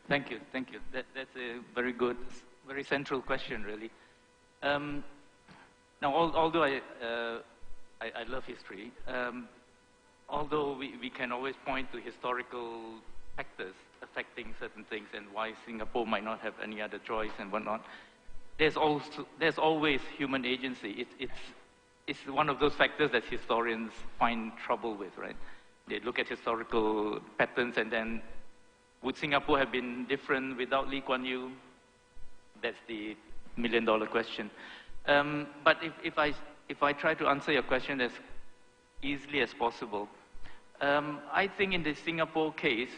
Thank you, thank you. That's a very good, very central question, really. Now, although I love history, although we can always point to historical factors affecting certain things and why Singapore might not have any other choice and whatnot, there's always human agency. It's one of those factors that historians find trouble with, right? They look at historical patterns and then, would Singapore have been different without Lee Kuan Yew? That's the million-dollar question. But if I try to answer your question as easily as possible, I think in the Singapore case,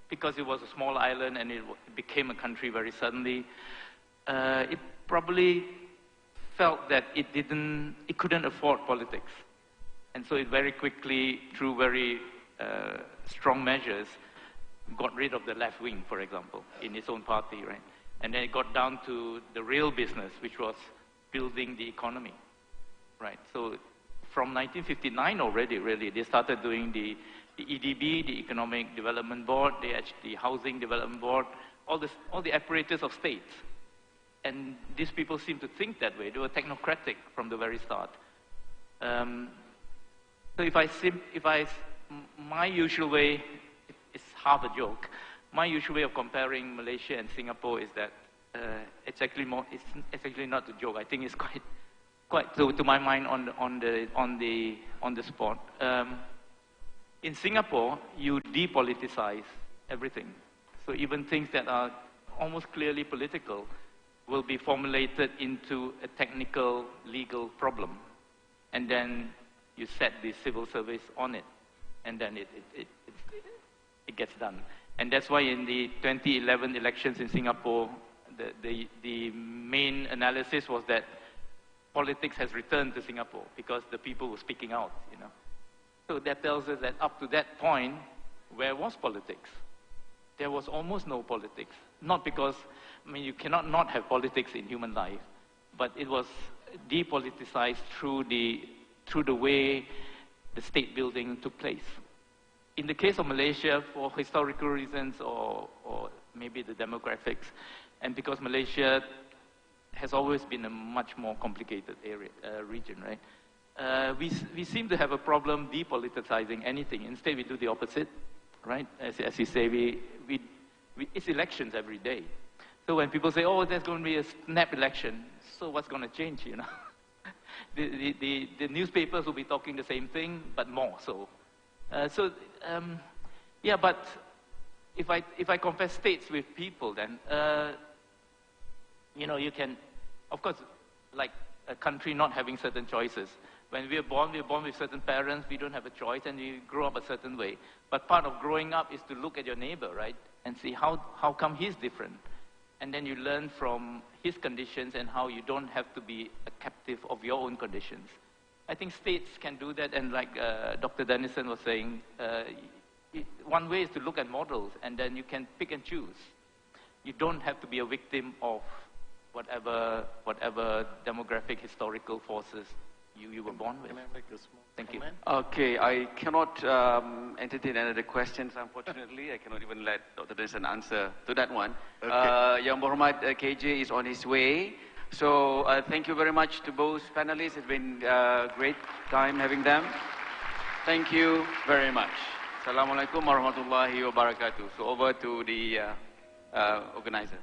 because it was a small island and it became a country very suddenly, it probably felt that it couldn't afford politics. And so it very quickly, through very strong measures, got rid of the left wing, for example, in its own party, right? And then it got down to the real business, which was building the economy, right? So from 1959 already, really, they started doing the EDB, the Economic Development Board, the Housing Development Board, all the apparatus of state. And these people seem to think that way. They were technocratic from the very start. So my usual way, it's half a joke. My usual way of comparing Malaysia and Singapore is that it's actually not a joke. I think it's quite to my mind on the spot. In Singapore, you depoliticize everything. So even things that are almost clearly political will be formulated into a technical, legal problem. And then you set the civil service on it. And then it gets done. And that's why in the 2011 elections in Singapore, the main analysis was that politics has returned to Singapore because the people were speaking out, you know. So that tells us that up to that point, where was politics? There was almost no politics. Not because, I mean, you cannot not have politics in human life, but it was depoliticized through the way the state building took place. In the case of Malaysia, for historical reasons or maybe the demographics, and because Malaysia has always been a much more complicated region, right? We seem to have a problem depoliticizing anything. Instead, we do the opposite, right? As you say, it's elections every day. So when people say, oh, there's going to be a snap election, so what's going to change, you know? the newspapers will be talking the same thing, but more so. Yeah, but if I compare states with people, then, you know, you can, of course, like a country not having certain choices. When we're born with certain parents, we don't have a choice, and you grow up a certain way. But part of growing up is to look at your neighbor, right? And see how come he's different. And then you learn from his conditions and how you don't have to be a captive of your own conditions. I think states can do that, and like Dr. Dennison was saying, one way is to look at models, and then you can pick and choose. You don't have to be a victim of whatever demographic, historical forces you were born with. Can I make a small Thank comment? you. Okay, I cannot entertain any other questions, unfortunately. I cannot even let Dr. Dennison answer to that one. Okay. Yang Berhormat KJ is on his way. So thank you very much to both panelists. It's been a great time having them. Thank you very much. Assalamualaikum warahmatullahi wabarakatuh. So over to the organizer.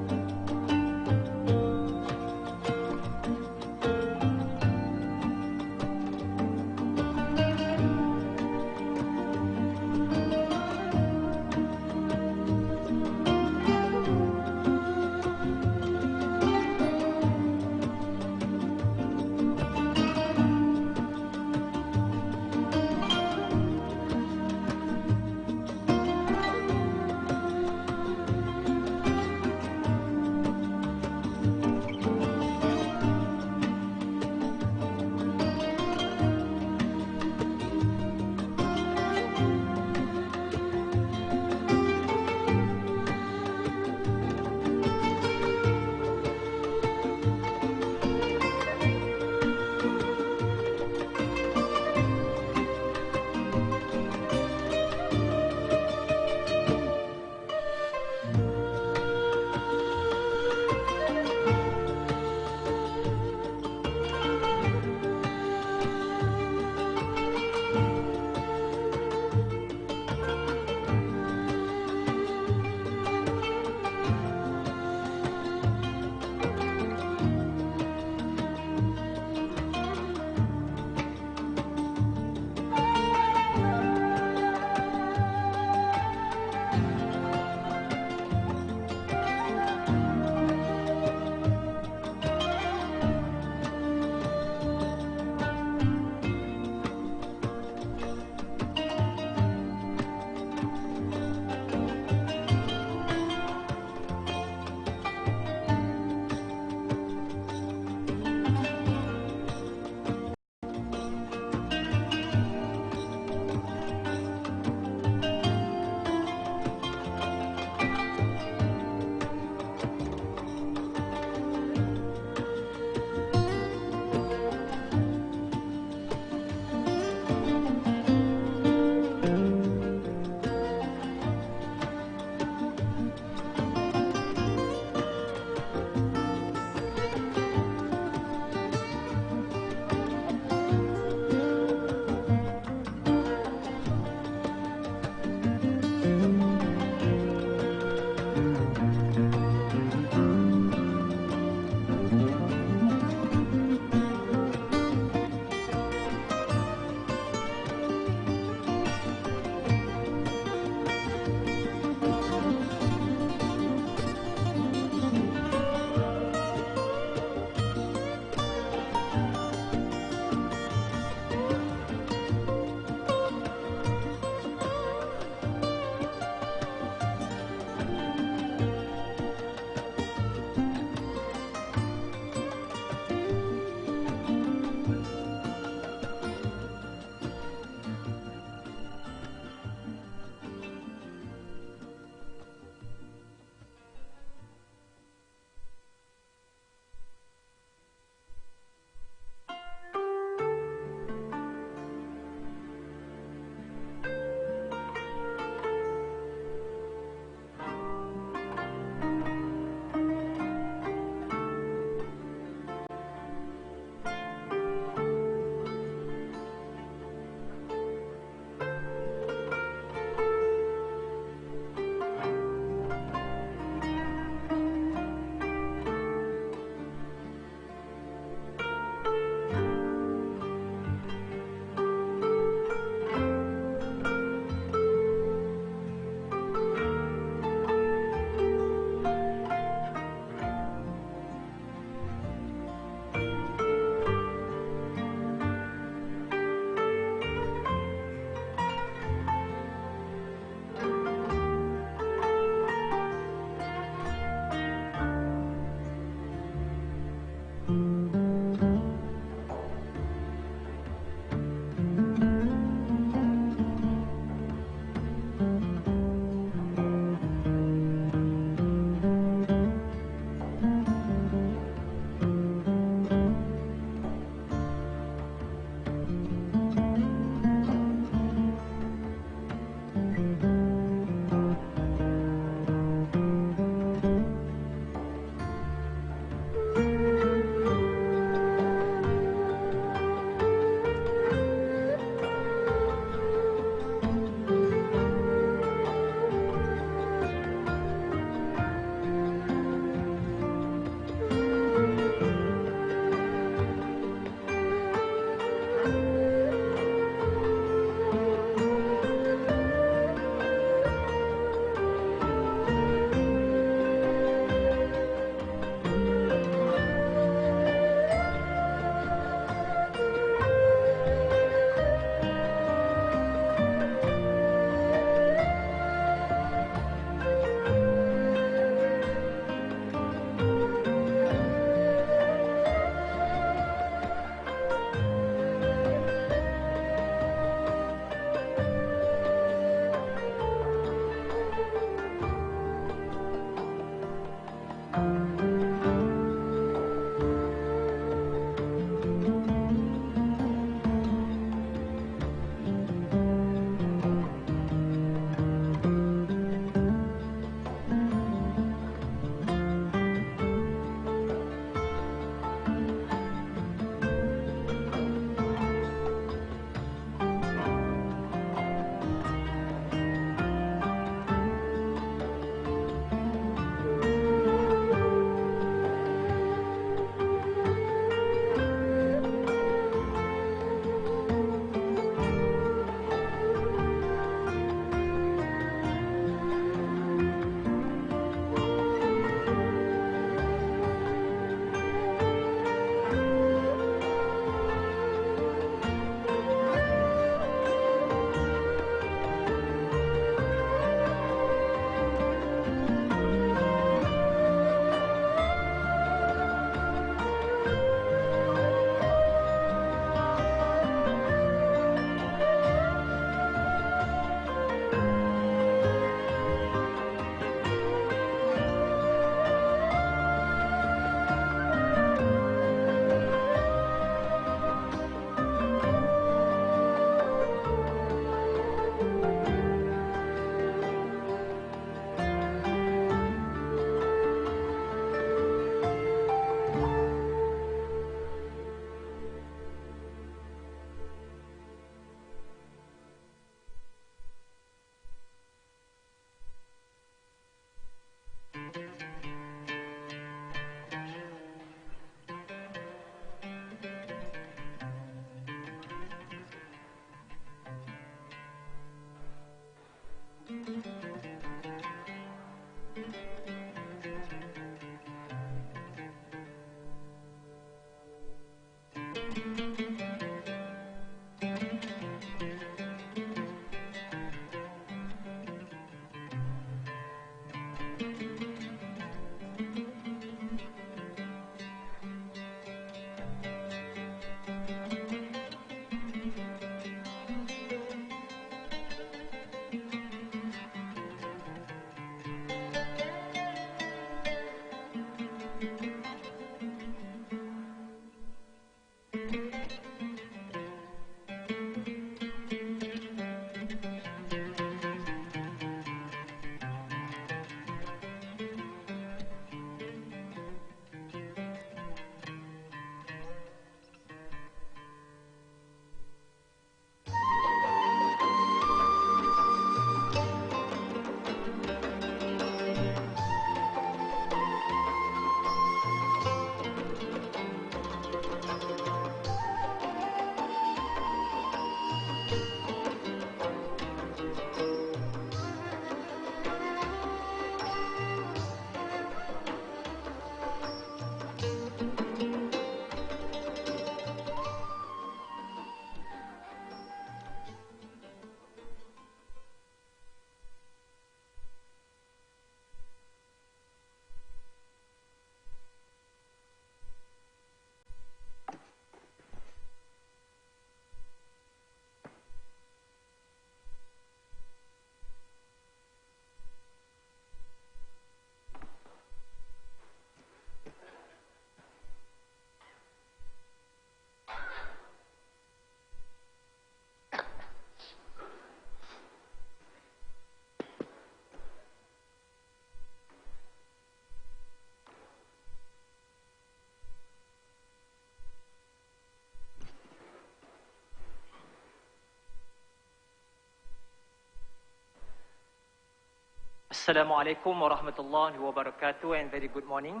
Assalamualaikum warahmatullahi wabarakatuh and very good morning.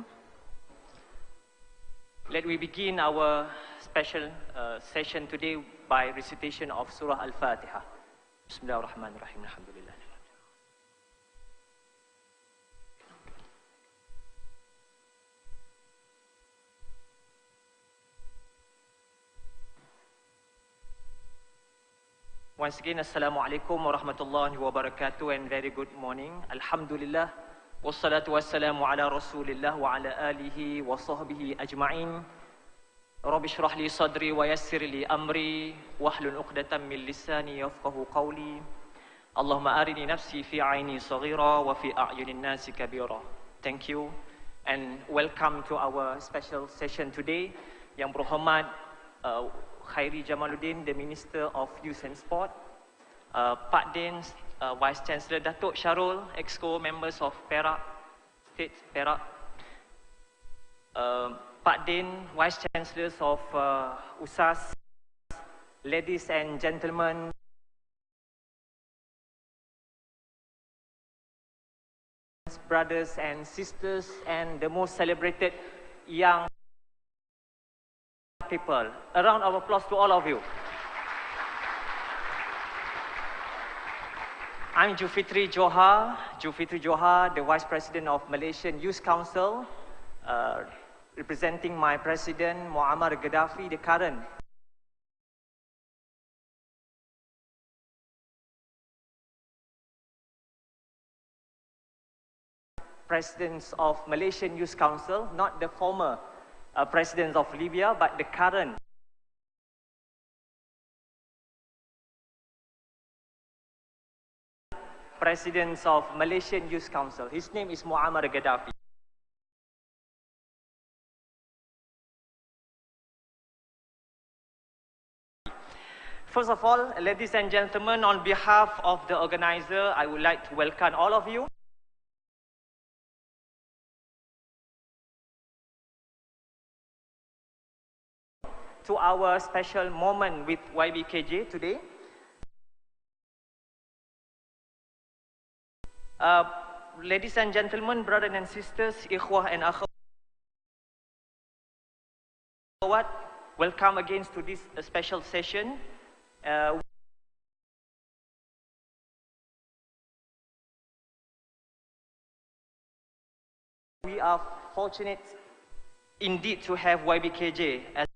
Let we begin our special session today by recitation of Surah Al-Fatiha. Bismillahirrahmanirrahim. Alhamdulillah. Once again, Assalamualaikum warahmatullahi wabarakatuh and very good morning. Alhamdulillah. Wassalatu wassalamu ala rasulillah wa ala alihi wa sahbihi ajma'in. Rabbi shrah li sadri wa yassir li amri wahlul 'uqdatam min lisani yafqahu qawli. Allahumma arini nafsi fi 'aini saghira wa fi a'yunin nasi kabira. Thank you and welcome to our special session today. Yang berhormat Khairi Jamaluddin, the Minister of Youth and Sport, Pak Din, Vice Chancellor Datuk Syarul, Exco members of Perak, State Perak, Pak Din, Vice Chancellors of USAS, ladies and gentlemen, brothers and sisters, and the most celebrated young people. A round of applause to all of you. I'm Julfitri Johar, the Vice President of Malaysian Youth Council, representing my President Muammar Gaddafi, the current Presidents of Malaysian Youth Council, not the former Presidents of Libya, but the current Presidents of Malaysian Youth Council. His name is Muammar Gaddafi. First of all, ladies and gentlemen, on behalf of the organizer, I would like to welcome all of you to our special moment with YBKJ today. Ladies and gentlemen, brothers and sisters, ikhwah and akhawat, welcome again to this special session. We are fortunate indeed to have YBKJ as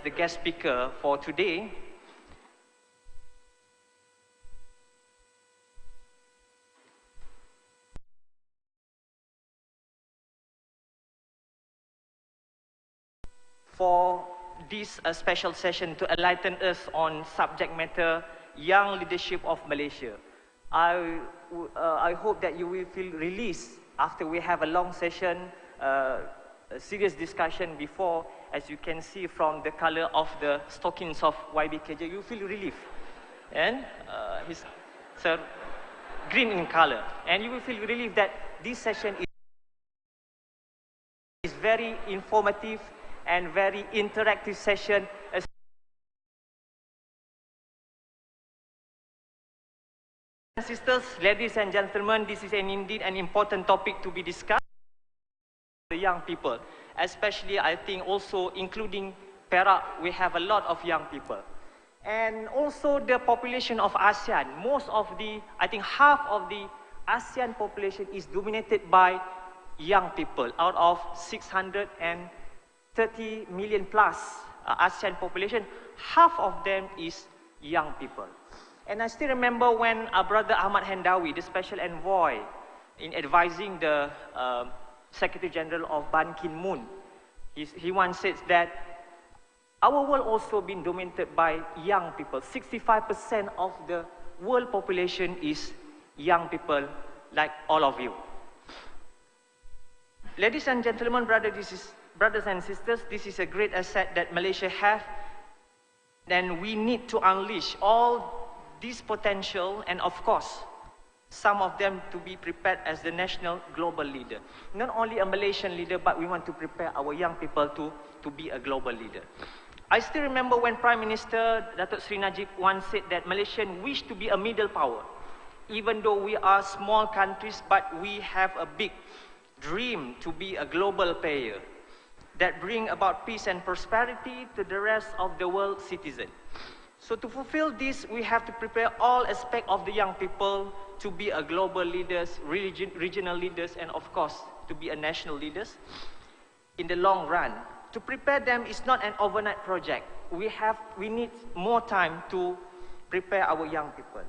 the guest speaker for today. For this special session to enlighten us on subject matter, young leadership of Malaysia. I hope that you will feel released after we have a long session, a serious discussion before. As you can see from the color of the stockings of YBKJ, you feel relief. And his green in color. And you will feel relief that this session is very informative and very interactive session. Sisters, ladies and gentlemen, this is indeed an important topic to be discussed. The young people, especially I think also including Perak, we have a lot of young people. And also the population of ASEAN, most of the, I think half of the ASEAN population is dominated by young people. Out of 630 million plus ASEAN population, half of them is young people. And I still remember when our brother Ahmad Hendawi, the special envoy in advising the Secretary General of Ban Ki-moon, he once said that our world also been dominated by young people. 65% of the world population is young people like all of you. Ladies and gentlemen, brothers and sisters, this is a great asset that Malaysia have. Then we need to unleash all this potential and of course, some of them to be prepared as the national global leader. Not only a Malaysian leader, but we want to prepare our young people to be a global leader. I still remember when Prime Minister Datuk Sri Najib once said that Malaysians wish to be a middle power. Even though we are small countries, but we have a big dream to be a global player that bring about peace and prosperity to the rest of the world citizen. So to fulfill this, we have to prepare all aspects of the young people to be a global leaders, regional leaders, and of course, to be a national leaders in the long run. To prepare them is not an overnight project. We need more time to prepare our young people.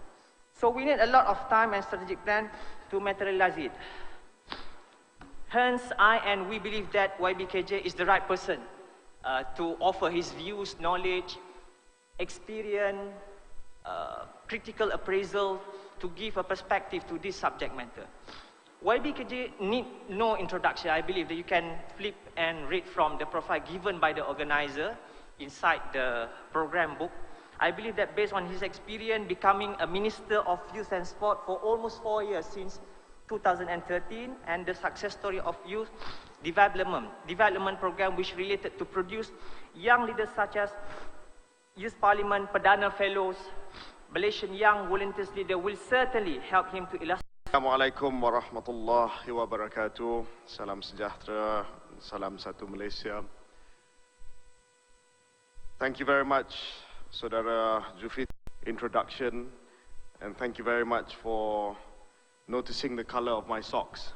So we need a lot of time and strategic plan to materialize it. Hence, I and we believe that YBKJ is the right person to offer his views, knowledge, experience, critical appraisal to give a perspective to this subject matter. YBKJ need no introduction. I believe that you can flip and read from the profile given by the organizer inside the program book. I believe that based on his experience becoming a Minister of Youth and Sport for almost 4 years since 2013, and the success story of youth development program which related to produce young leaders such as Youth Parliament, Perdana Fellows, Malaysian Young Volunteers Leader will certainly help him to illustrate. Assalamualaikum warahmatullahi wabarakatuh. Salam sejahtera, salam satu Malaysia. Thank you very much, Saudara Zulfi, introduction, and thank you very much for noticing the color of my socks.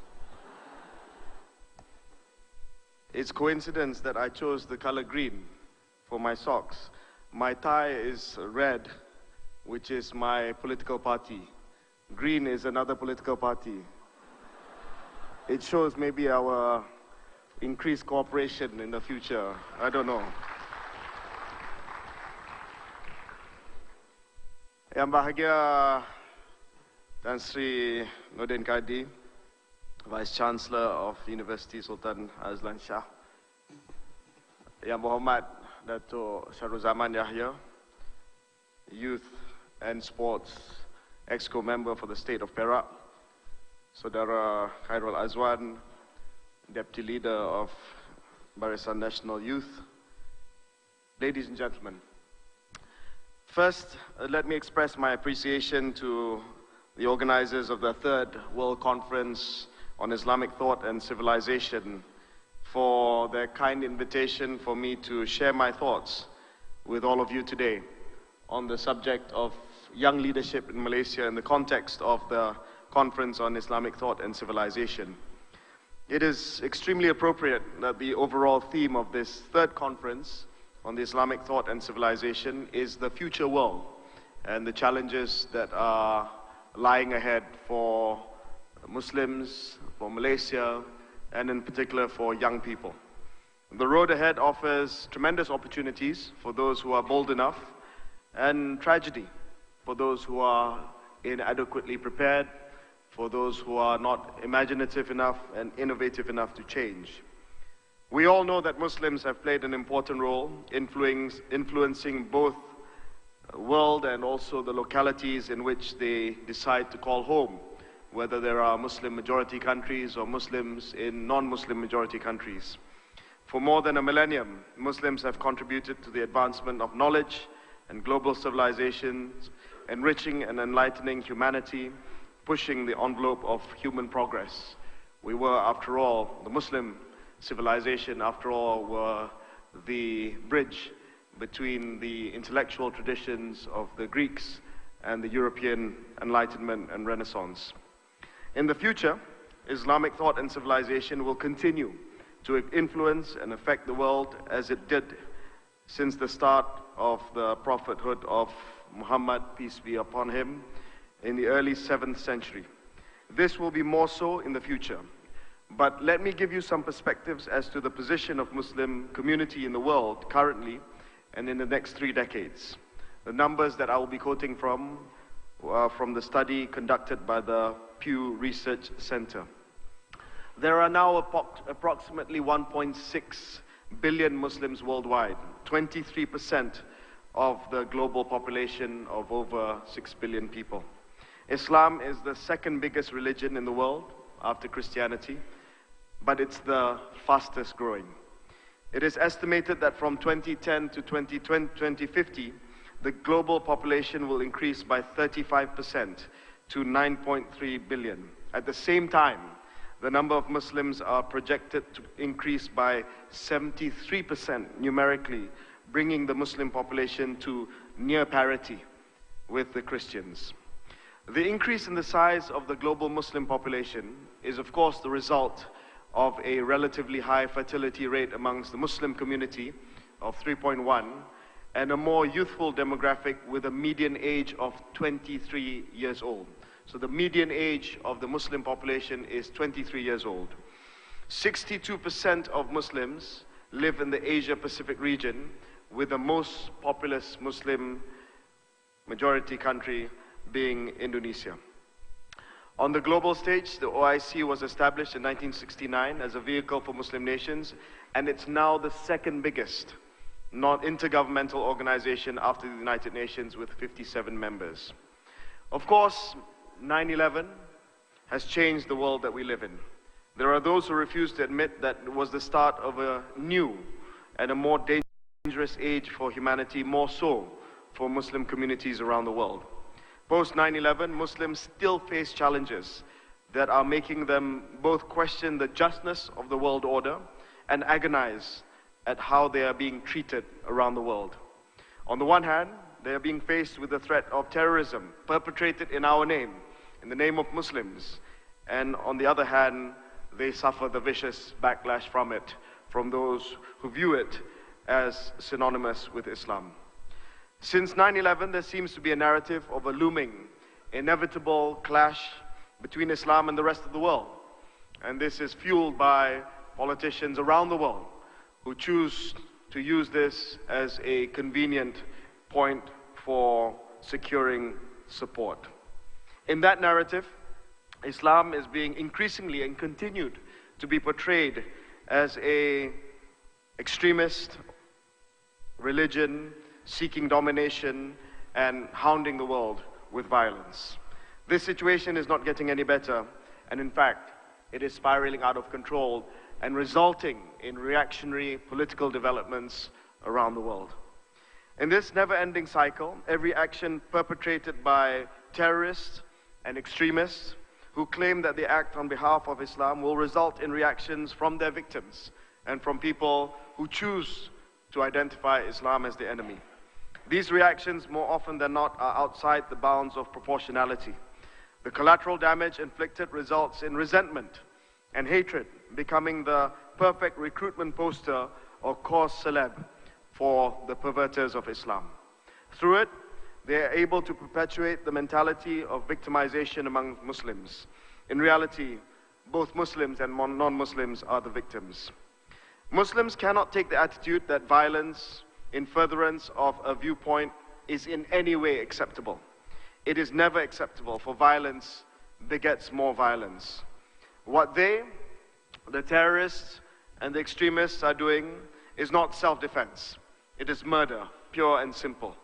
It's coincidence that I chose the color green for my socks. My tie is red, which is my political party. Green is another political party. It shows maybe our increased cooperation in the future. I don't know. Yang bahagia Tan Sri Nordin Kadi, Vice Chancellor of University Sultan Azlan Shah. Yang berhormat Datuk Syarul Zaman Yahya, Youth and Sports Exco member for the State of Perak. Saudara Khairul Azwan, Deputy Leader of Barisan National Youth. Ladies and gentlemen, first, let me express my appreciation to the organizers of the Third World Conference on Islamic Thought and Civilization for their kind invitation for me to share my thoughts with all of you today on the subject of young leadership in Malaysia in the context of the Conference on Islamic Thought and Civilization. It is extremely appropriate that the overall theme of this third conference on the Islamic Thought and Civilization is the future world and the challenges that are lying ahead for Muslims, for Malaysia, and in particular for young people. The road ahead offers tremendous opportunities for those who are bold enough, and tragedy for those who are inadequately prepared, for those who are not imaginative enough and innovative enough to change. We all know that Muslims have played an important role influencing both the world and also the localities in which they decide to call home, whether there are Muslim majority countries or Muslims in non-Muslim majority countries. For more than a millennium, Muslims have contributed to the advancement of knowledge and global civilizations, enriching and enlightening humanity, pushing the envelope of human progress. We were, after all, the Muslim civilization, after all, were the bridge between the intellectual traditions of the Greeks and the European Enlightenment and Renaissance. In the future, Islamic thought and civilization will continue to influence and affect the world as it did since the start of the prophethood of Muhammad, peace be upon him, in the early 7th century. This will be more so in the future. But let me give you some perspectives as to the position of Muslim community in the world currently and in the next 3 decades. The numbers that I will be quoting from the study conducted by the Pew Research Center. There are now approximately 1.6 billion Muslims worldwide, 23% of the global population of over 6 billion people. Islam is the second biggest religion in the world after Christianity, but it's the fastest growing. It is estimated that from 2010 to 2050, the global population will increase by 35% to 9.3 billion. At the same time, the number of Muslims are projected to increase by 73% numerically, bringing the Muslim population to near parity with the Christians. The increase in the size of the global Muslim population is of course the result of a relatively high fertility rate amongst the Muslim community of 3.1 and a more youthful demographic with a median age of 23 years old. So the median age of the Muslim population is 23 years old. 62% of Muslims live in the Asia-Pacific region, with the most populous Muslim majority country being Indonesia. On the global stage, the OIC was established in 1969 as a vehicle for Muslim nations, and it's now the second biggest non-intergovernmental organization after the United Nations with 57 members. Of course, 9/11 has changed the world that we live in. There are those who refuse to admit that it was the start of a new and a more dangerous age for humanity, more so for Muslim communities around the world. Post 9/11, Muslims still face challenges that are making them both question the justness of the world order and agonize at how they are being treated around the world. On the one hand, they are being faced with the threat of terrorism perpetrated in our name, in the name of Muslims, and on the other hand, they suffer the vicious backlash from it, from those who view it as synonymous with Islam. Since 9/11, there seems to be a narrative of a looming, inevitable clash between Islam and the rest of the world. And this is fueled by politicians around the world who choose to use this as a convenient point for securing support. In that narrative, Islam is being increasingly and continued to be portrayed as an extremist religion seeking domination and hounding the world with violence. This situation is not getting any better, and in fact, it is spiraling out of control and resulting in reactionary political developments around the world. In this never-ending cycle, every action perpetrated by terrorists and extremists who claim that they act on behalf of Islam will result in reactions from their victims and from people who choose to identify Islam as the enemy. These reactions, more often than not, are outside the bounds of proportionality. The collateral damage inflicted results in resentment and hatred, becoming the perfect recruitment poster or cause celeb for the perverters of Islam. Through it, they are able to perpetuate the mentality of victimization among Muslims. In reality, both Muslims and non-Muslims are the victims. Muslims cannot take the attitude that violence in furtherance of a viewpoint is in any way acceptable. It is never acceptable, for violence begets more violence. What they, the terrorists and the extremists, are doing is not self-defense. It is murder, pure and simple.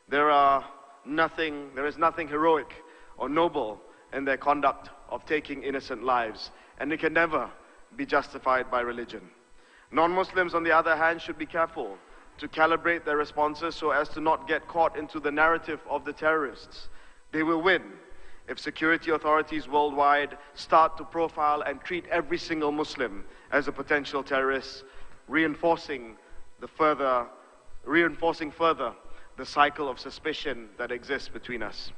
There is nothing heroic or noble in their conduct of taking innocent lives, and it can never be justified by religion. Non-Muslims, on the other hand, should be careful to calibrate their responses so as to not get caught into the narrative of the terrorists. They will win if security authorities worldwide start to profile and treat every single Muslim as a potential terrorist, reinforcing further the cycle of suspicion that exists between us.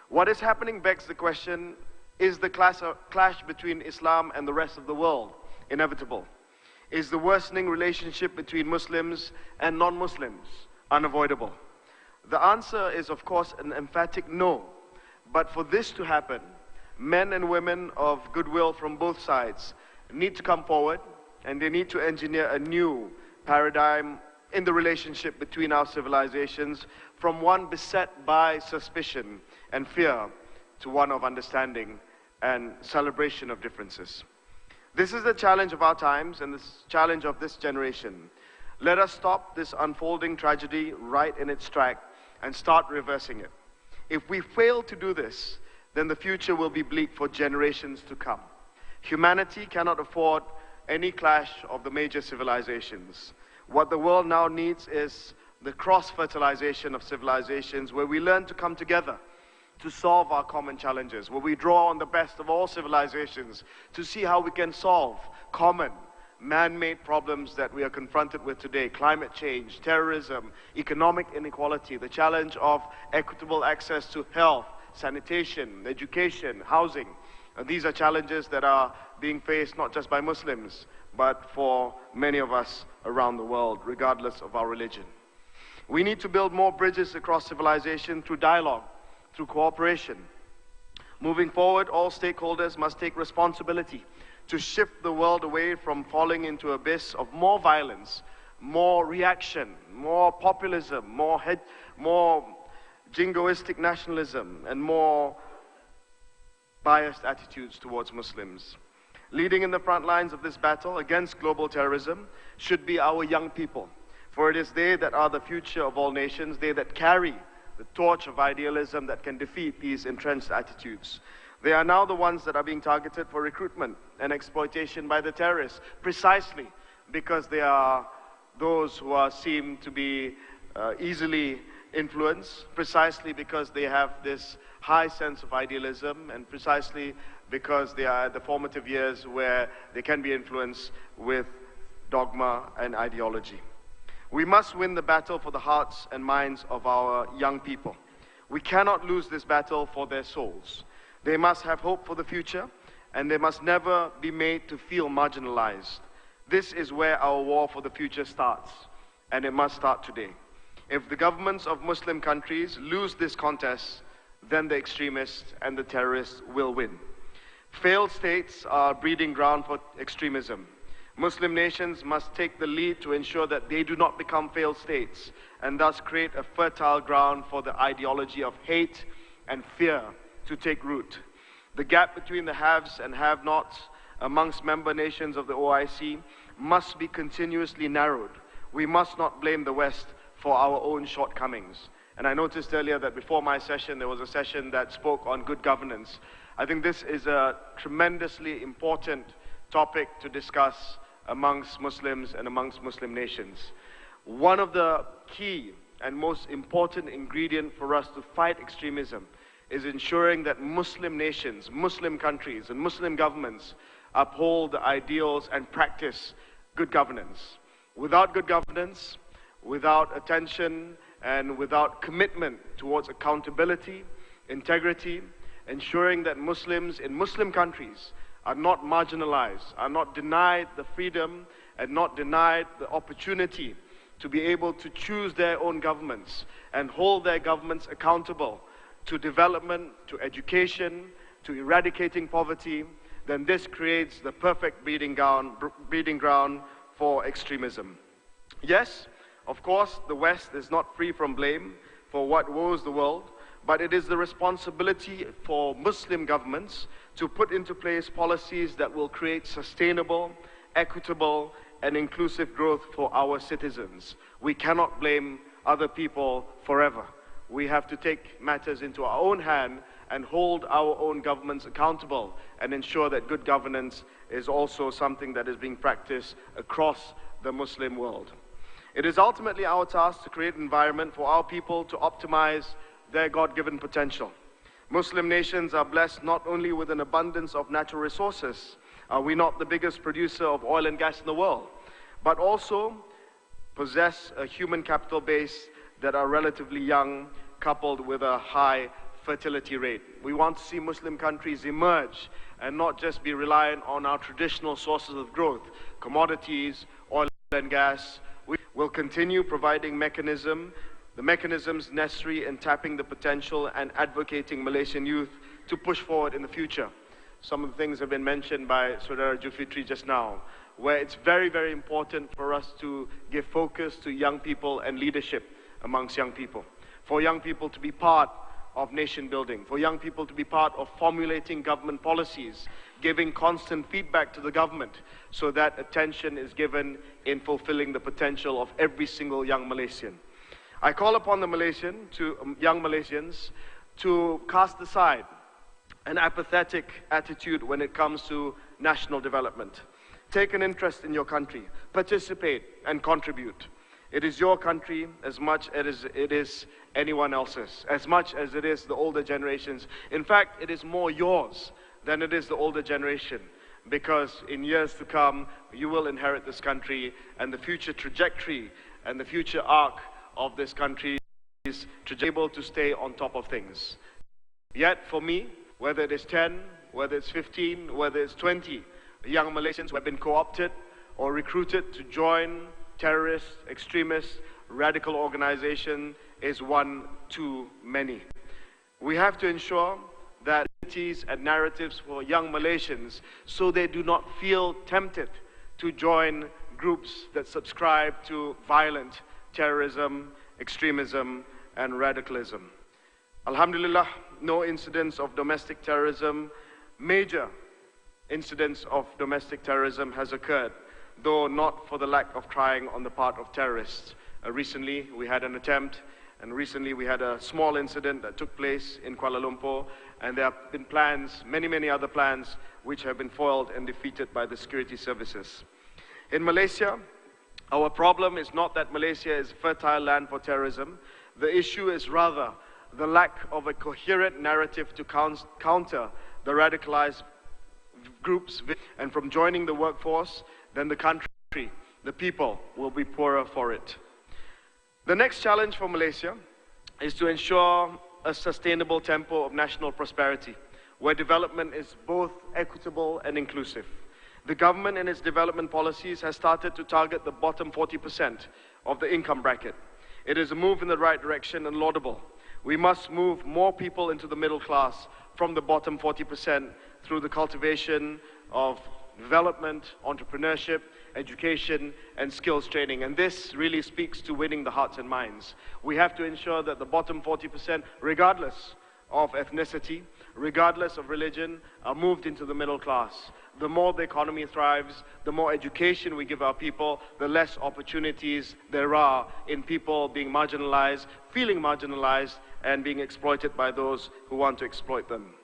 What is happening begs the question, is the clash between Islam and the rest of the world inevitable? Is the worsening relationship between Muslims and non-Muslims unavoidable? The answer is, of course, an emphatic no. But for this to happen, men and women of goodwill from both sides need to come forward, and they need to engineer a new paradigm in the relationship between our civilizations, from one beset by suspicion and fear to one of understanding and celebration of differences. This is the challenge of our times and the challenge of this generation. Let us stop this unfolding tragedy right in its track and start reversing it. If we fail to do this, then the future will be bleak for generations to come. Humanity cannot afford any clash of the major civilizations. What the world now needs is the cross-fertilization of civilizations, where we learn to come together to solve our common challenges, where we draw on the best of all civilizations to see how we can solve common man-made problems that we are confronted with today: climate change, terrorism, economic inequality, the challenge of equitable access to health, sanitation, education, housing. These are challenges that are being faced not just by Muslims, but for many of us around the world, regardless of our religion. We need to build more bridges across civilization through dialogue, through cooperation. Moving forward, all stakeholders must take responsibility to shift the world away from falling into an abyss of more violence, more reaction, more populism, more jingoistic nationalism, and more biased attitudes towards Muslims. Leading in the front lines of this battle against global terrorism should be our young people, for it is they that are the future of all nations, they that carry the torch of idealism that can defeat these entrenched attitudes. They are now the ones that are being targeted for recruitment and exploitation by the terrorists, precisely because they are those who are seen to be easily influenced, precisely because they have this high sense of idealism, and precisely because they are at the formative years where they can be influenced with dogma and ideology. We must win the battle for the hearts and minds of our young people. We cannot lose this battle for their souls. They must have hope for the future, and they must never be made to feel marginalized. This is where our war for the future starts, and it must start today. If the governments of Muslim countries lose this contest, then the extremists and the terrorists will win. Failed states are a breeding ground for extremism. Muslim nations must take the lead to ensure that they do not become failed states, and thus create a fertile ground for the ideology of hate and fear to take root. The gap between the haves and have-nots amongst member nations of the OIC must be continuously narrowed. We must not blame the West for our own shortcomings. And I noticed earlier that before my session, there was a session that spoke on good governance. I think this is a tremendously important topic to discuss amongst Muslims and amongst Muslim nations. One of the key and most important ingredient for us to fight extremism is ensuring that Muslim nations, Muslim countries, and Muslim governments uphold the ideals and practice good governance. Without good governance, without attention, and without commitment towards accountability, integrity, ensuring that Muslims in Muslim countries are not marginalized, are not denied the freedom, and not denied the opportunity to be able to choose their own governments and hold their governments accountable to development, to education, to eradicating poverty, then this creates the perfect breeding ground for extremism. Yes, of course, the West is not free from blame for what woes the world, but it is the responsibility for Muslim governments to put into place policies that will create sustainable, equitable, and inclusive growth for our citizens. We cannot blame other people forever. We have to take matters into our own hand and hold our own governments accountable and ensure that good governance is also something that is being practiced across the Muslim world. It is ultimately our task to create an environment for our people to optimize their God-given potential. Muslim nations are blessed not only with an abundance of natural resources, are we not the biggest producer of oil and gas in the world, but also possess a human capital base that are relatively young, coupled with a high fertility rate. We want to see Muslim countries emerge and not just be reliant on our traditional sources of growth, commodities, oil and gas. We will continue providing the mechanisms necessary in tapping the potential and advocating Malaysian youth to push forward in the future. Some of the things have been mentioned by Saudara Julfitri just now, where it's very, very important for us to give focus to young people and leadership amongst young people. For young people to be part of nation building, for young people to be part of formulating government policies, giving constant feedback to the government so that attention is given in fulfilling the potential of every single young Malaysian. I call upon the young Malaysians to cast aside an apathetic attitude when it comes to national development. Take an interest in your country. Participate and contribute. It is your country as much as it is anyone else's, as much as it is the older generations. In fact, it is more yours than it is the older generation, because in years to come, you will inherit this country, and the future trajectory and the future arc of this country is able to stay on top of things. Yet for me, whether it is 10, whether it's 15, whether it's 20, young Malaysians who have been co-opted or recruited to join terrorist, extremist, radical organization is one too many. We have to ensure that activities and narratives for young Malaysians so they do not feel tempted to join groups that subscribe to violent terrorism, extremism, and radicalism. Alhamdulillah, no incidents of domestic terrorism, major incidents of domestic terrorism has occurred, though not for the lack of trying on the part of terrorists. Recently, we had an attempt, and recently we had a small incident that took place in Kuala Lumpur, and there have been plans, many other plans, which have been foiled and defeated by the security services. In Malaysia, our problem is not that Malaysia is fertile land for terrorism. The issue is rather the lack of a coherent narrative to counter the radicalized groups, and from joining the workforce, then the country, the people, will be poorer for it. The next challenge for Malaysia is to ensure a sustainable tempo of national prosperity, where development is both equitable and inclusive. The government in its development policies has started to target the bottom 40% of the income bracket. It is a move in the right direction and laudable. We must move more people into the middle class from the bottom 40% through the cultivation of development, entrepreneurship, education, and skills training. And this really speaks to winning the hearts and minds. We have to ensure that the bottom 40%, regardless of ethnicity, regardless of religion, are moved into the middle class. The more the economy thrives, the more education we give our people, the less opportunities there are in people being marginalized, feeling marginalized, and being exploited by those who want to exploit them.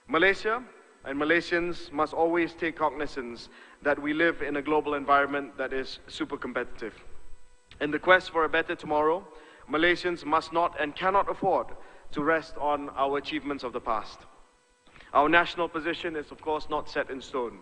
Malaysia and Malaysians must always take cognizance that we live in a global environment that is super competitive. In the quest for a better tomorrow, Malaysians must not and cannot afford to rest on our achievements of the past. Our national position is, of course, not set in stone.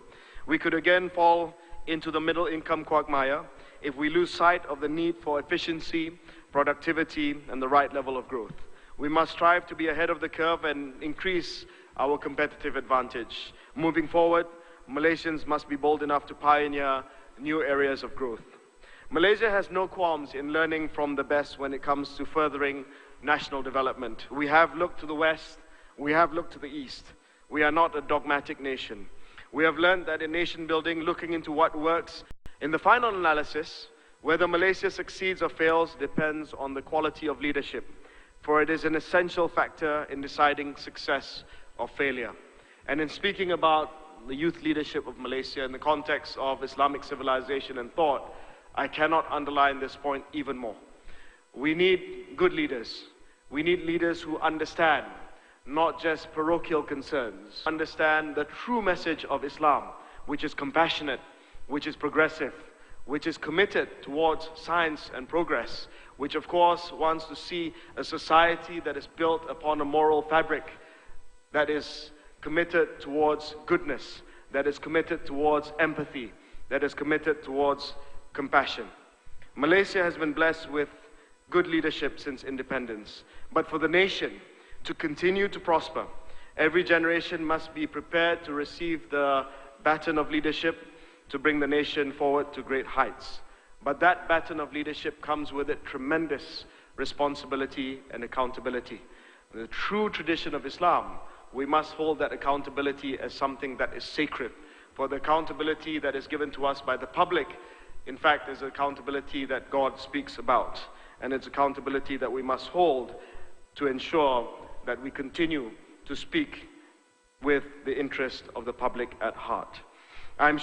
We could again fall into the middle income quagmire if we lose sight of the need for efficiency, productivity, and the right level of growth. We must strive to be ahead of the curve and increase our competitive advantage. Moving forward, Malaysians must be bold enough to pioneer new areas of growth. Malaysia has no qualms in learning from the best when it comes to furthering national development. We have looked to the west, we have looked to the east. We are not a dogmatic nation. We have learned that in nation building, looking into what works, in the final analysis, whether Malaysia succeeds or fails depends on the quality of leadership, for it is an essential factor in deciding success or failure. And in speaking about the youth leadership of Malaysia in the context of Islamic civilization and thought, I cannot underline this point even more. We need good leaders. We need leaders who understand not just parochial concerns, understand the true message of Islam, which is compassionate, which is progressive, which is committed towards science and progress, which of course wants to see a society that is built upon a moral fabric, that is committed towards goodness, that is committed towards empathy, that is committed towards compassion. Malaysia has been blessed with good leadership since independence, but for the nation to continue to prosper, every generation must be prepared to receive the baton of leadership to bring the nation forward to great heights. But that baton of leadership comes with it tremendous responsibility and accountability. In the true tradition of Islam, we must hold that accountability as something that is sacred. For the accountability that is given to us by the public, in fact, is accountability that God speaks about. And it's accountability that we must hold to ensure that we continue to speak with the interest of the public at heart. I'm